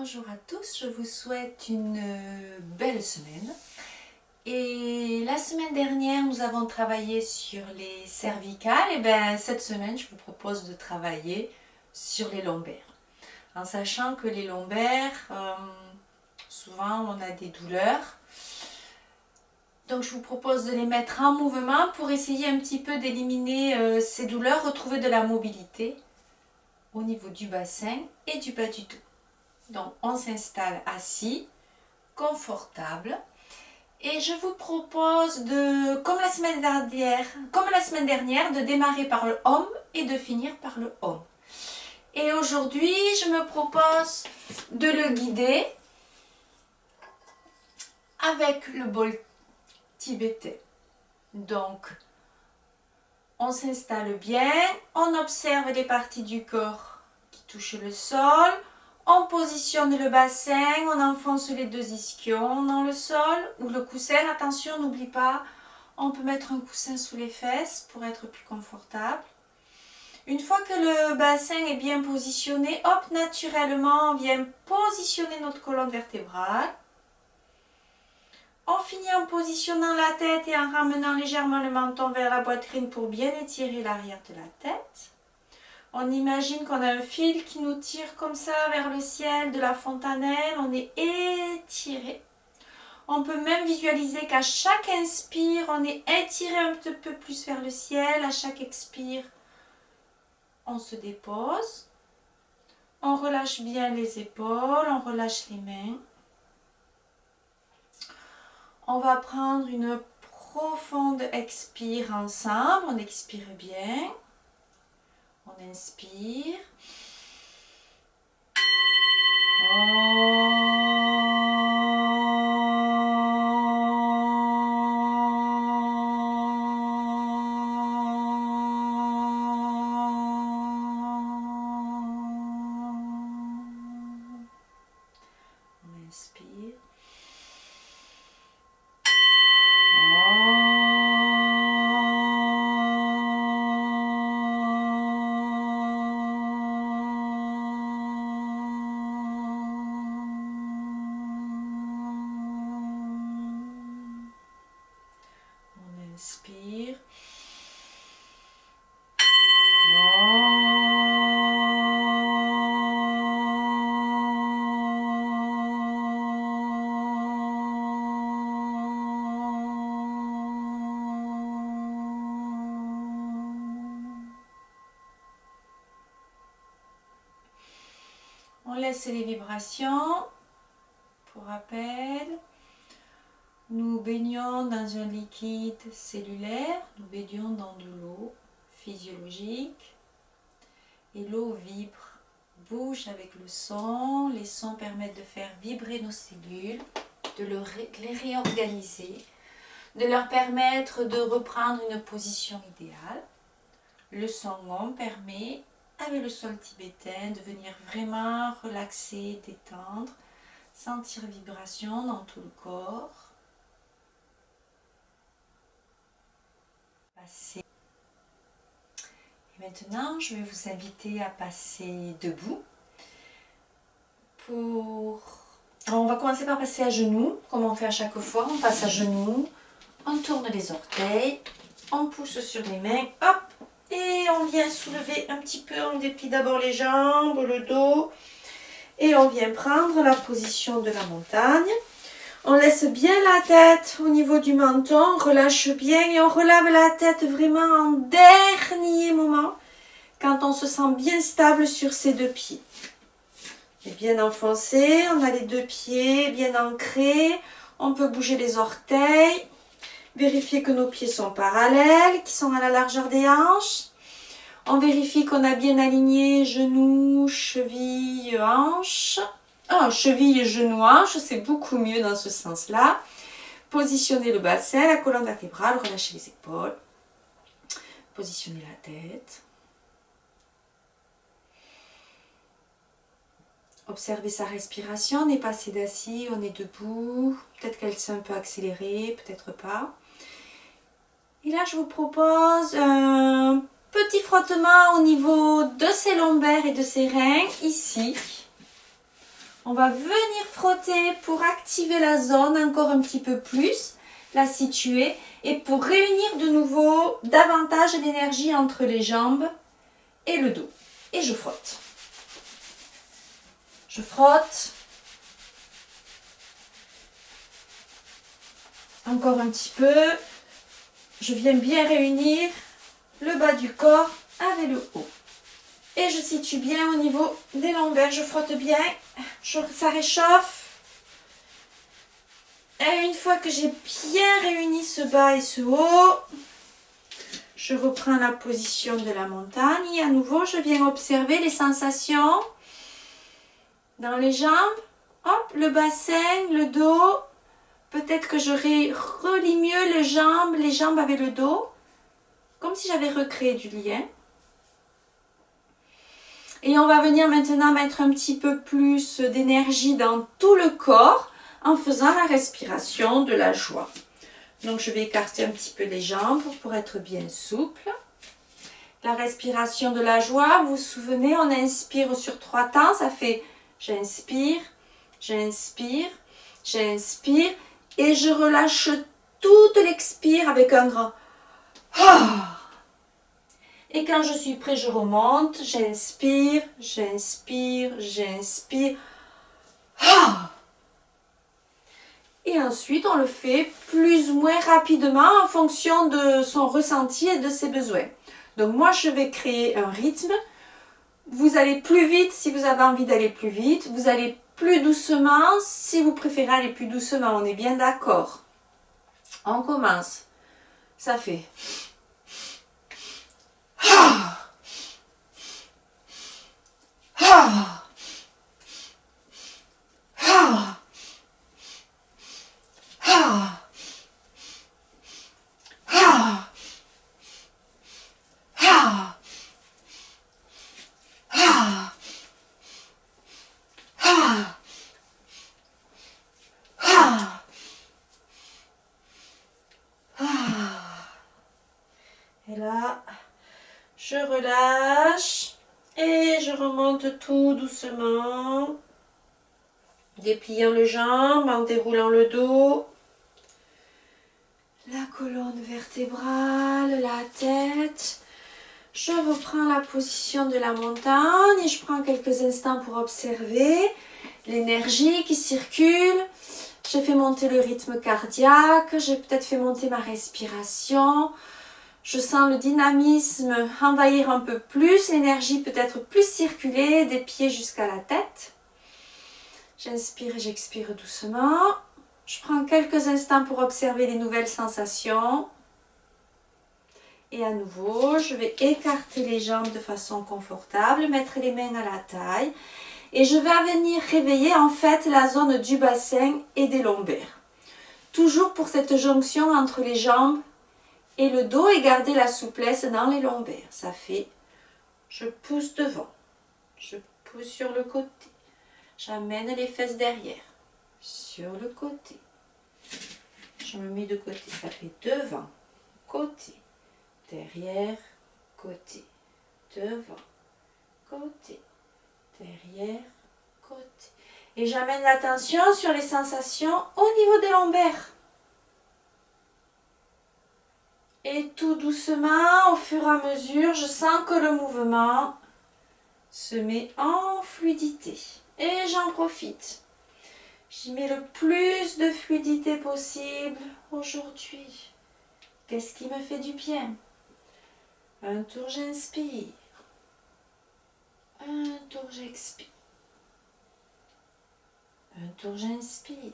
Bonjour à tous, je vous souhaite une belle semaine. Et la semaine dernière, nous avons travaillé sur les cervicales. Et bien cette semaine, je vous propose de travailler sur les lombaires. En sachant que les lombaires, souvent on a des douleurs. Donc je vous propose de les mettre en mouvement pour essayer un petit peu d'éliminer ces douleurs, retrouver de la mobilité au niveau du bassin et du bas du dos. Donc on s'installe assis, confortable, et je vous propose de, comme la semaine dernière, de démarrer par le home et de finir par le home. Et aujourd'hui, je me propose de le guider avec le bol tibétain. Donc, on s'installe bien, on observe les parties du corps qui touchent le sol. On positionne le bassin, on enfonce les deux ischions dans le sol ou le coussin. Attention, n'oublie pas, on peut mettre un coussin sous les fesses pour être plus confortable. Une fois que le bassin est bien positionné, hop, naturellement, on vient positionner notre colonne vertébrale. On finit en positionnant la tête et en ramenant légèrement le menton vers la poitrine pour bien étirer l'arrière de la tête. On imagine qu'on a un fil qui nous tire comme ça vers le ciel de la fontanelle. On est étiré. On peut même visualiser qu'à chaque inspire, on est étiré un petit peu plus vers le ciel. À chaque expire, on se dépose. On relâche bien les épaules, on relâche les mains. On va prendre une profonde expire ensemble. On expire bien. On inspire. On inspire. Inspire. On laisse les vibrations. Pour rappel, nous baignons dans un liquide cellulaire, nous baignons dans de l'eau physiologique et l'eau vibre, bouge avec le son. Les sons permettent de faire vibrer nos cellules, de les réorganiser, de leur permettre de reprendre une position idéale. Le son Om permet, avec le sol tibétain, de venir vraiment relaxer, détendre, sentir vibration dans tout le corps. Et maintenant, je vais vous inviter à passer debout. Alors, on va commencer par passer à genoux, comme on fait à chaque fois. On passe à genoux, on tourne les orteils, on pousse sur les mains, hop, et on vient soulever un petit peu. On déplie d'abord les jambes, le dos, et on vient prendre la position de la montagne. On laisse bien la tête au niveau du menton, on relâche bien et on relève la tête vraiment en dernier moment quand on se sent bien stable sur ses deux pieds. Et bien enfoncé, on a les deux pieds bien ancrés, on peut bouger les orteils, vérifier que nos pieds sont parallèles, qu'ils sont à la largeur des hanches. On vérifie qu'on a bien aligné genoux, chevilles, hanches. Cheville, genou, hanche, c'est beaucoup mieux dans ce sens-là. Positionnez le bassin, la colonne vertébrale, relâchez les épaules. Positionnez la tête. Observez sa respiration, on n'est pas assez d'assis, on est debout. Peut-être qu'elle s'est un peu accélérée, peut-être pas. Et là, je vous propose un petit frottement au niveau de ses lombaires et de ses reins, ici. On va venir frotter pour activer la zone encore un petit peu plus, la situer et pour réunir de nouveau davantage d'énergie entre les jambes et le dos. Et je frotte. Je frotte. Encore un petit peu. Je viens bien réunir le bas du corps avec le haut. Et je situe bien au niveau des lombaires. Je frotte bien. Ça réchauffe. Et une fois que j'ai bien réuni ce bas et ce haut, je reprends la position de la montagne. Et à nouveau, je viens observer les sensations dans les jambes. Hop, le bassin, le dos. Peut-être que je relie mieux les jambes avec le dos. Comme si j'avais recréé du lien. Et on va venir maintenant mettre un petit peu plus d'énergie dans tout le corps en faisant la respiration de la joie. Donc je vais écarter un petit peu les jambes pour être bien souple. La respiration de la joie, vous vous souvenez, on inspire sur 3 temps, ça fait j'inspire, j'inspire, j'inspire et je relâche toute l'expire avec un grand ah. Et quand je suis prêt, je remonte, j'inspire, j'inspire, j'inspire. Ah. Et ensuite, on le fait plus ou moins rapidement en fonction de son ressenti et de ses besoins. Donc moi, je vais créer un rythme. Vous allez plus vite si vous avez envie d'aller plus vite. Vous allez plus doucement si vous préférez aller plus doucement. On est bien d'accord. On commence. Ça fait... Ah. Ah. Ah. Ah. Ah. Ah. Ah. Ah. Ah. Ah. Et là, je relâche et je remonte tout doucement, dépliant les jambes, en déroulant le dos, la colonne vertébrale, la tête. Je reprends la position de la montagne et je prends quelques instants pour observer l'énergie qui circule. J'ai fait monter le rythme cardiaque, j'ai peut-être fait monter ma respiration. Je sens le dynamisme envahir un peu plus, l'énergie peut-être plus circuler des pieds jusqu'à la tête. J'inspire et j'expire doucement. Je prends quelques instants pour observer les nouvelles sensations. Et à nouveau, je vais écarter les jambes de façon confortable, mettre les mains à la taille. Et je vais venir réveiller en fait la zone du bassin et des lombaires. Toujours pour cette jonction entre les jambes et le dos et garder la souplesse dans les lombaires. Ça fait, je pousse devant, je pousse sur le côté, j'amène les fesses derrière, sur le côté. Je me mets de côté, ça fait devant, côté, derrière, côté, devant, côté, derrière, côté. Et j'amène l'attention sur les sensations au niveau des lombaires. Et tout doucement, au fur et à mesure, je sens que le mouvement se met en fluidité. Et j'en profite. J'y mets le plus de fluidité possible aujourd'hui. Qu'est-ce qui me fait du bien? Un tour, j'inspire. Un tour, j'expire. Un tour, j'inspire.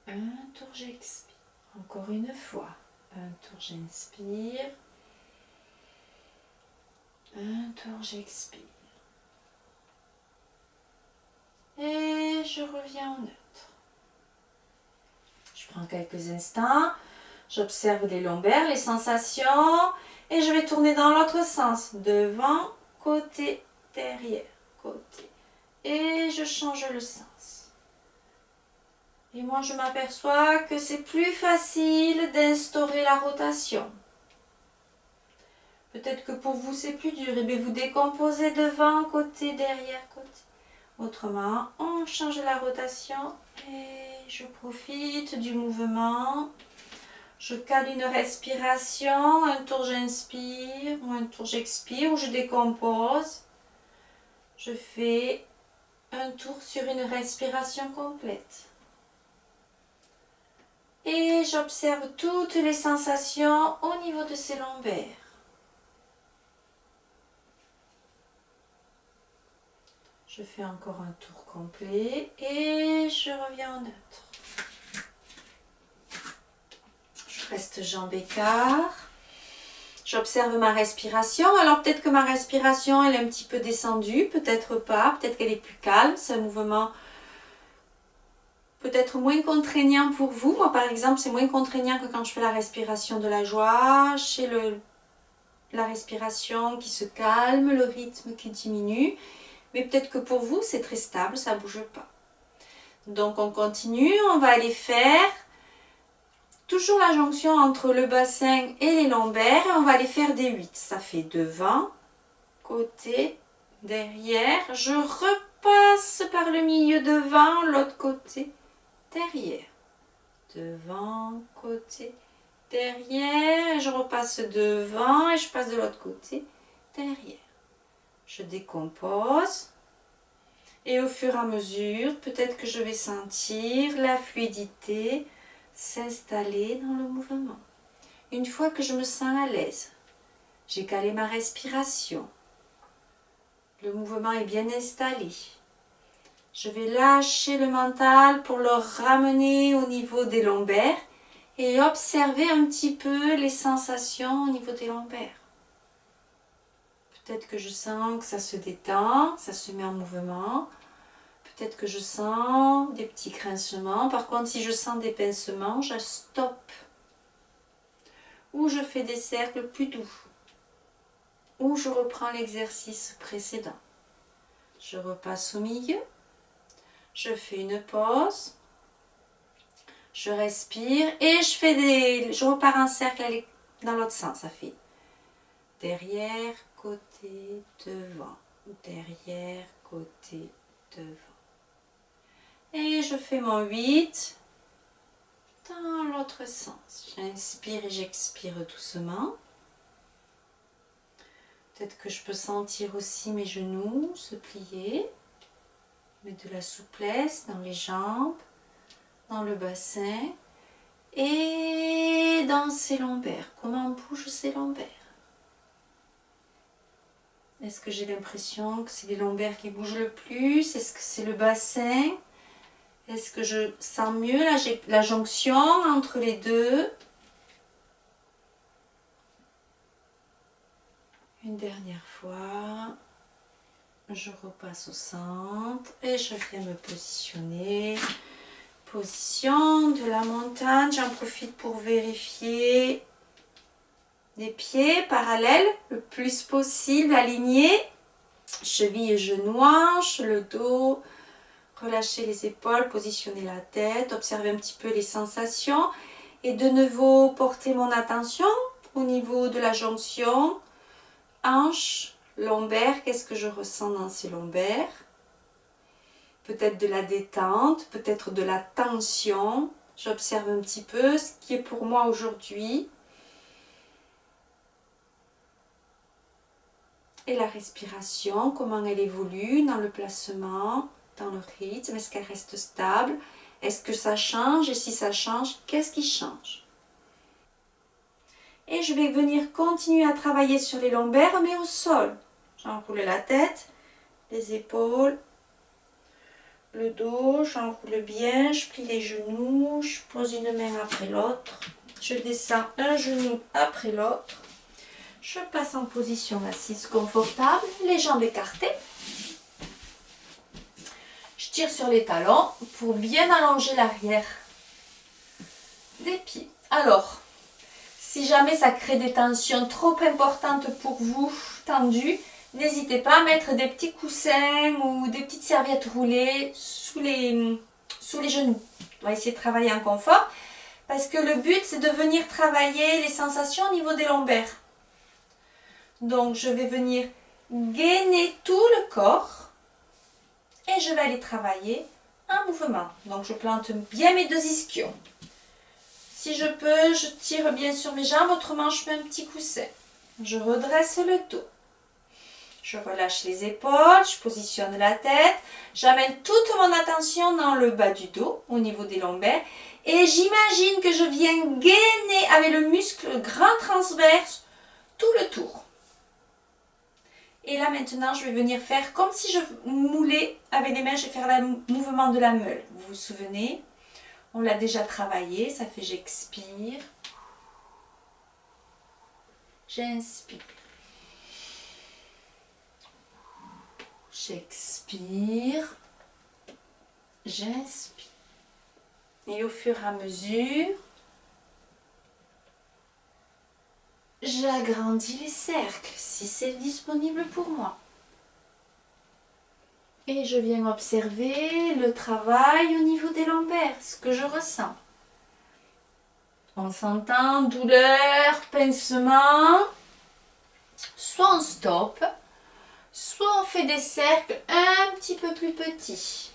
Un tour, j'expire. Encore une fois. Un tour, j'inspire. Un tour, j'expire. Et je reviens au neutre. Je prends quelques instants. J'observe les lombaires, les sensations. Et je vais tourner dans l'autre sens. Devant, côté, derrière, côté. Et je change le sens. Et moi, je m'aperçois que c'est plus facile d'instaurer la rotation. Peut-être que pour vous, c'est plus dur. Et bien, vous décomposez devant, côté, derrière, côté. Autrement, on change la rotation et je profite du mouvement. Je cale une respiration, un tour j'inspire ou un tour j'expire ou je décompose. Je fais un tour sur une respiration complète. Et j'observe toutes les sensations au niveau de ces lombaires. Je fais encore un tour complet et je reviens au neutre. Je reste jambes écart. J'observe ma respiration. Alors peut-être que ma respiration elle est un petit peu descendue, peut-être pas, peut-être qu'elle est plus calme. C'est un mouvement peut-être moins contraignant pour vous. Moi par exemple c'est moins contraignant que quand je fais la respiration de la joie. J'ai la respiration qui se calme, le rythme qui diminue. Mais peut-être que pour vous, c'est très stable, ça ne bouge pas. Donc on continue, on va aller faire toujours la jonction entre le bassin et les lombaires. Et on va aller faire des 8. Ça fait devant, côté, derrière. Je repasse par le milieu devant, l'autre côté, derrière. Devant, côté, derrière. Et je repasse devant et je passe de l'autre côté, derrière. Je décompose et au fur et à mesure, peut-être que je vais sentir la fluidité s'installer dans le mouvement. Une fois que je me sens à l'aise, j'ai calé ma respiration, le mouvement est bien installé. Je vais lâcher le mental pour le ramener au niveau des lombaires et observer un petit peu les sensations au niveau des lombaires. Peut-être que je sens que ça se détend, ça se met en mouvement. Peut-être que je sens des petits grincements. Par contre, si je sens des pincements, je stoppe. Ou je fais des cercles plus doux. Ou je reprends l'exercice précédent. Je repasse au milieu. Je fais une pause. Je respire et je repars en cercle dans l'autre sens. Ça fait derrière, côté, devant. Derrière, côté, devant. Et je fais mon 8 dans l'autre sens. J'inspire et j'expire doucement. Peut-être que je peux sentir aussi mes genoux se plier. Mettre de la souplesse dans les jambes, dans le bassin et dans ces lombaires. Comment bougent ces lombaires? Est-ce que j'ai l'impression que c'est les lombaires qui bougent le plus? Est-ce que c'est le bassin? Est-ce que je sens mieux la jonction entre les deux? Une dernière fois. Je repasse au centre et je viens me positionner. Position de la montagne. J'en profite pour vérifier les pieds parallèles le plus possible, alignés. Cheville et genoux hanches, le dos. Relâcher les épaules, positionner la tête, observer un petit peu les sensations. Et de nouveau porter mon attention au niveau de la jonction. Hanches, lombaires, qu'est-ce que je ressens dans ces lombaires? Peut-être de la détente, peut-être de la tension. J'observe un petit peu ce qui est pour moi aujourd'hui. Et la respiration, comment elle évolue dans le placement, dans le rythme. Est-ce qu'elle reste stable? Est-ce que ça change? Et si ça change, qu'est-ce qui change? Et je vais venir continuer à travailler sur les lombaires, mais au sol. J'enroule la tête, les épaules, le dos, j'enroule bien, je plie les genoux, je pose une main après l'autre, je descends un genou après l'autre, je passe en position assise confortable, les jambes écartées, je tire sur les talons pour bien allonger l'arrière des pieds. Alors, si jamais ça crée des tensions trop importantes pour vous, tendues, n'hésitez pas à mettre des petits coussins ou des petites serviettes roulées sous les genoux. On va essayer de travailler en confort parce que le but c'est de venir travailler les sensations au niveau des lombaires. Donc je vais venir gainer tout le corps et je vais aller travailler un mouvement. Donc je plante bien mes deux ischions. Si je peux, je tire bien sur mes jambes, autrement je mets un petit coussin. Je redresse le dos. Je relâche les épaules, je positionne la tête. J'amène toute mon attention dans le bas du dos, au niveau des lombaires. Et j'imagine que je viens gainer avec le muscle grand transverse tout le tour. Et là maintenant, je vais venir faire comme si je moulais avec les mains. Je vais faire le mouvement de la meule. Vous vous souvenez? On l'a déjà travaillé. Ça fait j'expire. J'inspire. J'expire. J'inspire. Et au fur et à mesure, j'agrandis les cercles si c'est disponible pour moi. Et je viens observer le travail au niveau des lombaires, ce que je ressens. On s'entend, douleur, pincement. Soit on stoppe, soit on fait des cercles un petit peu plus petits.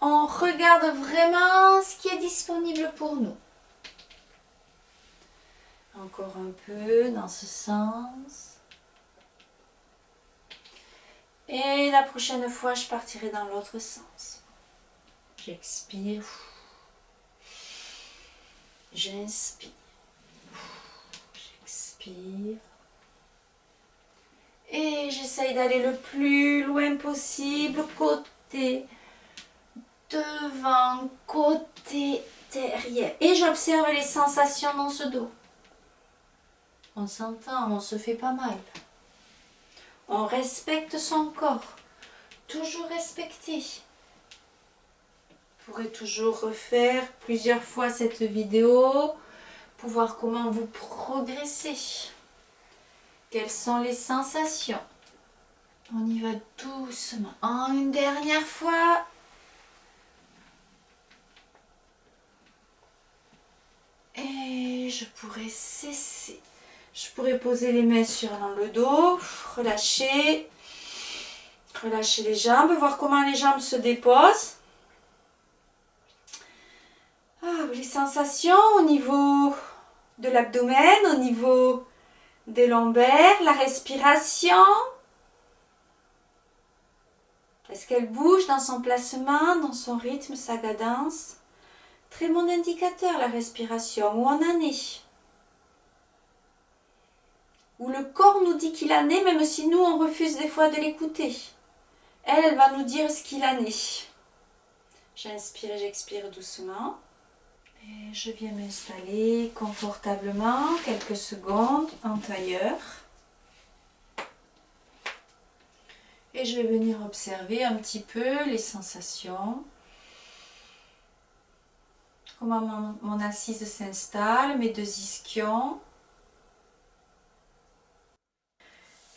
On regarde vraiment ce qui est disponible pour nous. Encore un peu dans ce sens. Et la prochaine fois, je partirai dans l'autre sens. J'expire. J'inspire. J'expire. Et j'essaye d'aller le plus loin possible, côté, devant, côté, derrière. Et j'observe les sensations dans ce dos. On s'entend, on se fait pas mal. On respecte son corps. Toujours respecter. Vous pourrez toujours refaire plusieurs fois cette vidéo pour voir comment vous progressez. Quelles sont les sensations? On y va doucement. Une dernière fois. Et je pourrais cesser. Je pourrais poser les mains sur le dos. Relâcher. Relâcher les jambes. Voir comment les jambes se déposent. Les sensations au niveau de l'abdomen, au niveau des lombaires, la respiration. Est-ce qu'elle bouge dans son placement, dans son rythme, sa cadence? Très bon indicateur, la respiration, où on en est. Où le corps nous dit qu'il en est, même si nous, on refuse des fois de l'écouter. Elle va nous dire ce qu'il en est. J'inspire et j'expire doucement. Et je viens m'installer confortablement, quelques secondes en tailleur. Et je vais venir observer un petit peu les sensations. Comment mon assise s'installe, mes deux ischions.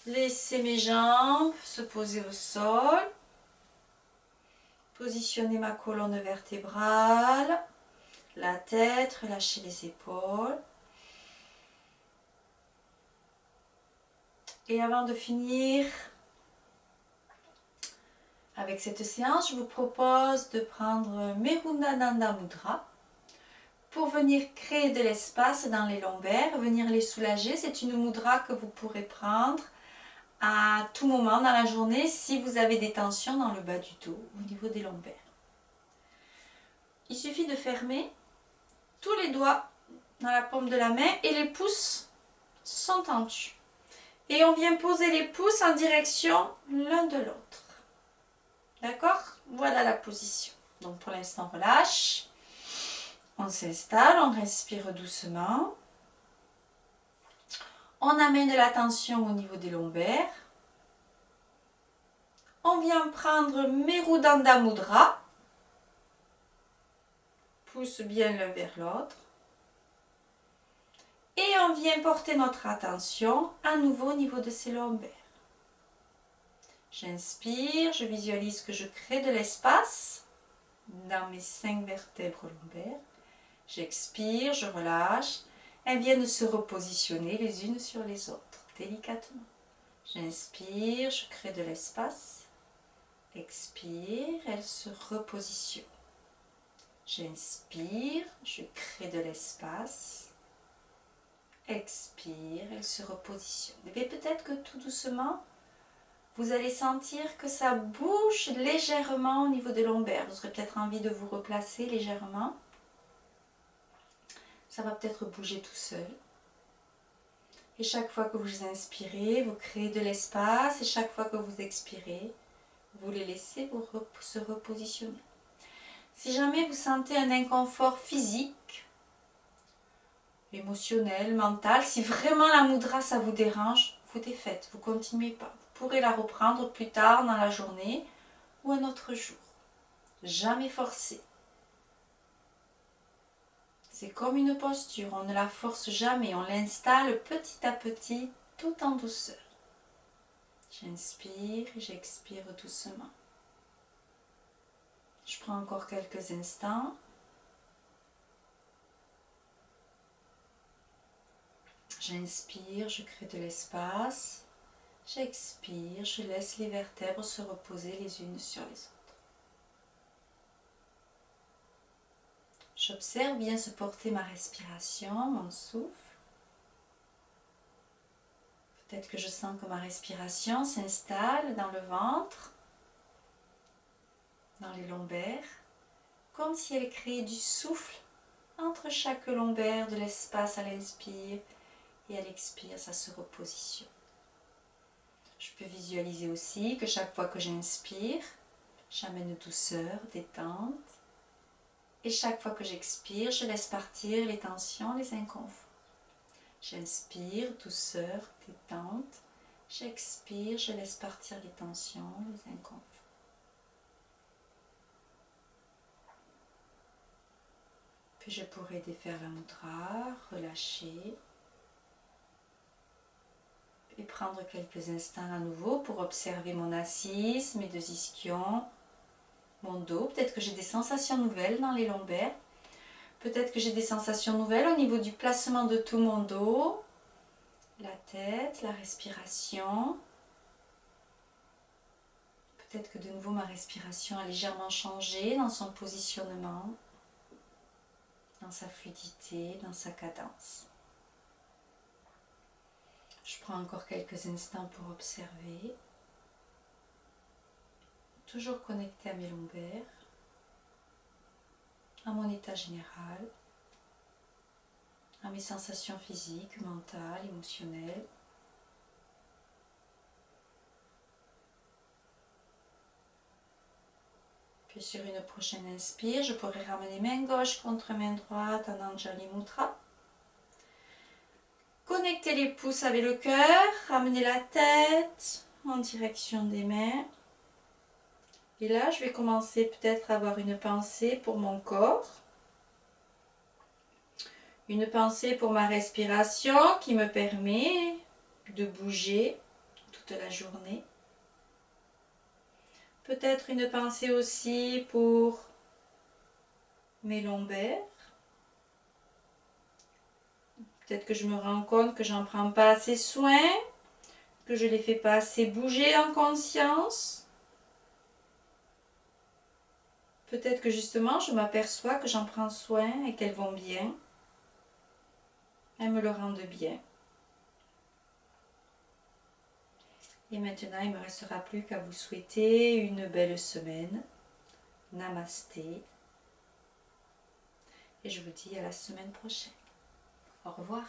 Laissez mes jambes se poser au sol. Positionner ma colonne vertébrale. La tête, relâcher les épaules. Et avant de finir avec cette séance, je vous propose de prendre Merundananda Mudra pour venir créer de l'espace dans les lombaires, venir les soulager. C'est une mudra que vous pourrez prendre à tout moment dans la journée si vous avez des tensions dans le bas du dos, au niveau des lombaires. Il suffit de fermer tous les doigts dans la paume de la main et les pouces sont tendus. Et on vient poser les pouces en direction l'un de l'autre. D'accord? Voilà la position. Donc pour l'instant, on relâche. On s'installe, on respire doucement. On amène la tension au niveau des lombaires. On vient prendre Merudanda Mudra. Pousse bien l'un vers l'autre. Et on vient porter notre attention à nouveau au niveau de ces lombaires. J'inspire, je visualise que je crée de l'espace dans mes 5 vertèbres lombaires. J'expire, je relâche. Elles viennent se repositionner les unes sur les autres, délicatement. J'inspire, je crée de l'espace. Expire, elle se repositionne. J'inspire, je crée de l'espace. Expire, elle se repositionne. Et peut-être que tout doucement, vous allez sentir que ça bouge légèrement au niveau des lombaires. Vous aurez peut-être envie de vous replacer légèrement. Ça va peut-être bouger tout seul. Et chaque fois que vous inspirez, vous créez de l'espace. Et chaque fois que vous expirez, vous les laissez se repositionner. Si jamais vous sentez un inconfort physique, émotionnel, mental, si vraiment la mudra ça vous dérange, vous défaites, vous ne continuez pas. Vous pourrez la reprendre plus tard dans la journée ou un autre jour. Jamais forcer. C'est comme une posture, on ne la force jamais, on l'installe petit à petit, tout en douceur. J'inspire et j'expire doucement. Je prends encore quelques instants. J'inspire, je crée de l'espace. J'expire, je laisse les vertèbres se reposer les unes sur les autres. J'observe bien se porter ma respiration, mon souffle. Peut-être que je sens que ma respiration s'installe dans le ventre, dans les lombaires, comme si elle créait du souffle entre chaque lombaire, de l'espace à l'inspire et à l'expire, ça se repositionne. Je peux visualiser aussi que chaque fois que j'inspire, j'amène douceur, détente. Et chaque fois que j'expire, je laisse partir les tensions, les inconforts. J'inspire, douceur, détente. J'expire, je laisse partir les tensions, les inconforts. Puis je pourrais défaire la mudra, relâcher. Et prendre quelques instants à nouveau pour observer mon assise, mes deux ischions, mon dos. Peut-être que j'ai des sensations nouvelles dans les lombaires. Peut-être que j'ai des sensations nouvelles au niveau du placement de tout mon dos, la tête, la respiration. Peut-être que de nouveau ma respiration a légèrement changé dans son positionnement, dans sa fluidité, dans sa cadence. Je prends encore quelques instants pour observer. Toujours connecté à mes lombaires, à mon état général, à mes sensations physiques, mentales, émotionnelles. Puis sur une prochaine inspire, je pourrais ramener main gauche contre main droite en Anjali Mudra. Connectez les pouces avec le cœur, ramenez la tête en direction des mains. Et là, je vais commencer peut-être à avoir une pensée pour mon corps. Une pensée pour ma respiration qui me permet de bouger toute la journée. Peut-être une pensée aussi pour mes lombaires. Peut-être que je me rends compte que j'en prends pas assez soin, que je les fais pas assez bouger en conscience. Peut-être que justement je m'aperçois que j'en prends soin et qu'elles vont bien. Elles me le rendent bien. Et maintenant, il ne me restera plus qu'à vous souhaiter une belle semaine. Namasté. Et je vous dis à la semaine prochaine. Au revoir.